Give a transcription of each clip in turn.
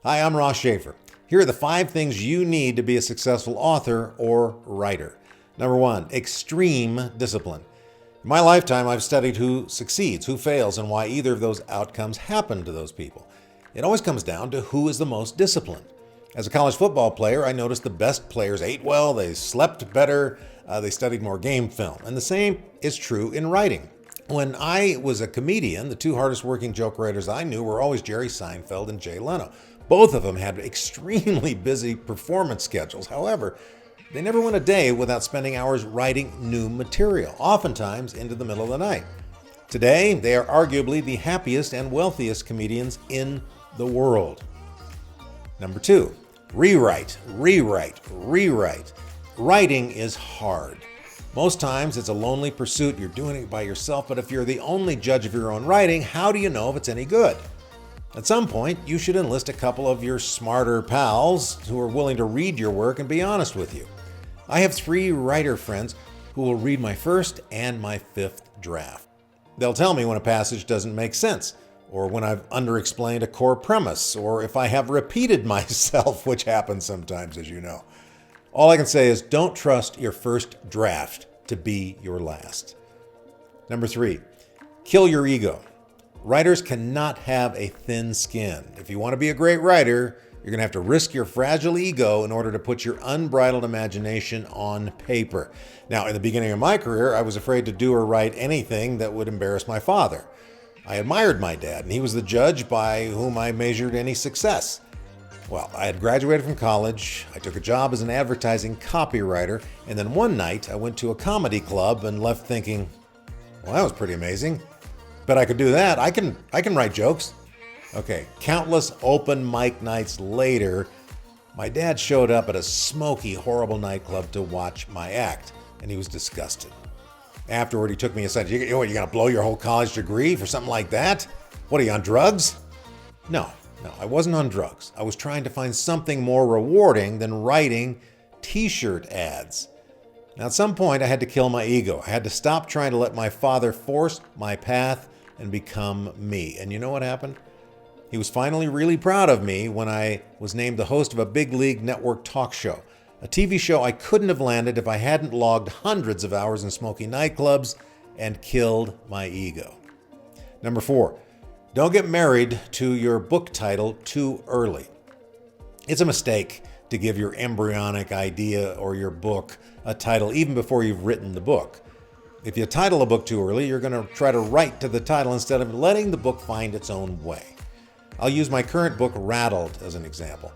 Hi, I'm Shafer. Here are the 5 things you need to be a successful author or writer. Number 1, extreme discipline. In my lifetime, I've studied who succeeds, who fails, and why either of those outcomes happen to those people. It always comes down to who is the most disciplined. As a college football player, I noticed the best players ate well, they slept better, they studied more game film. And the same is true in writing. When I was a comedian, the 2 hardest working joke writers I knew were always Jerry Seinfeld and Jay Leno. Both of them had extremely busy performance schedules. However, they never went a day without spending hours writing new material, oftentimes into the middle of the night. Today, they are arguably the happiest and wealthiest comedians in the world. Number 2, rewrite. Writing is hard. Most times it's a lonely pursuit. You're doing it by yourself, but if you're the only judge of your own writing, how do you know if it's any good? At some point, you should enlist a couple of your smarter pals who are willing to read your work and be honest with you. I have 3 writer friends who will read my first and my 5th draft. They'll tell me when a passage doesn't make sense, or when I've underexplained a core premise, or if I have repeated myself, which happens sometimes, as you know. All I can say is don't trust your first draft to be your last. Number 3, kill your ego. Writers cannot have a thin skin. If you want to be a great writer, you're going to have to risk your fragile ego in order to put your unbridled imagination on paper. Now, in the beginning of my career, I was afraid to do or write anything that would embarrass my father. I admired my dad, and he was the judge by whom I measured any success. Well, I had graduated from college, I took a job as an advertising copywriter, and then one night I went to a comedy club and left thinking, well, that was pretty amazing. Bet I could do that. I can write jokes. Okay, countless open mic nights later, my dad showed up at a smoky, horrible nightclub to watch my act, and he was disgusted. Afterward, he took me aside. You're going to blow your whole college degree for something like that? What, are you on drugs? No, I wasn't on drugs. I was trying to find something more rewarding than writing t-shirt ads. Now, at some point, I had to kill my ego. I had to stop trying to let my father force my path and become me. And you know what happened? He was finally really proud of me when I was named the host of a big league network talk show, a TV show I couldn't have landed if I hadn't logged hundreds of hours in smoky nightclubs and killed my ego. Number 4, don't get married to your book title too early. It's a mistake to give your embryonic idea or your book a title even before you've written the book. If you title a book too early, you're going to try to write to the title instead of letting the book find its own way. I'll use my current book, RATTLED, as an example.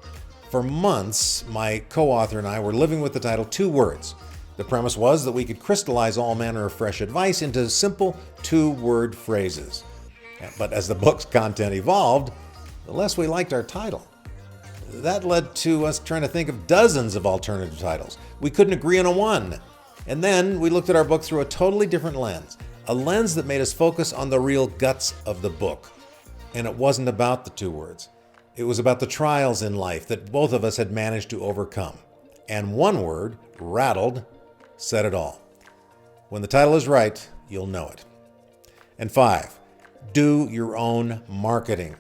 For months, my co-author and I were living with the title 2 words. The premise was that we could crystallize all manner of fresh advice into simple 2-word phrases. But as the book's content evolved, the less we liked our title. That led to us trying to think of dozens of alternative titles. We couldn't agree on one. And then we looked at our book through a totally different lens, a lens that made us focus on the real guts of the book. And it wasn't about the 2 words. It was about the trials in life that both of us had managed to overcome. And one word, rattled, said it all. When the title is right, you'll know it. And 5, do your own marketing.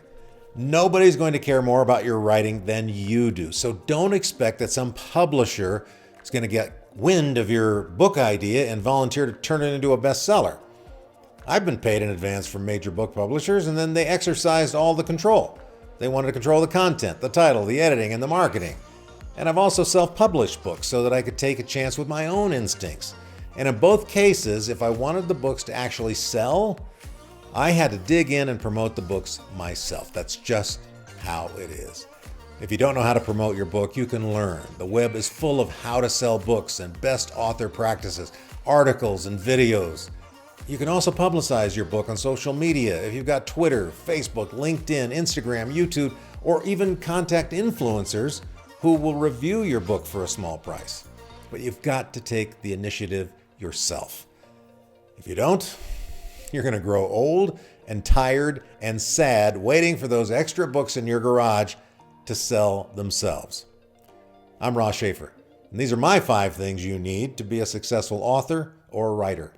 Nobody's going to care more about your writing than you do. So don't expect that some publisher is going to get wind of your book idea and volunteer to turn it into a bestseller. I've been paid in advance from major book publishers, and then they exercised all the control. They wanted to control the content, the title, the editing, and the marketing. And I've also self-published books so that I could take a chance with my own instincts. And in both cases, if I wanted the books to actually sell, I had to dig in and promote the books myself. That's just how it is. If you don't know how to promote your book, you can learn. The web is full of how to sell books and best author practices, articles and videos. You can also publicize your book on social media if you've got Twitter, Facebook, LinkedIn, Instagram, YouTube, or even contact influencers who will review your book for a small price. But you've got to take the initiative yourself. If you don't, you're going to grow old and tired and sad waiting for those extra books in your garage to sell themselves. I'm Shafer, and these are my 5 things you need to be a successful author or writer.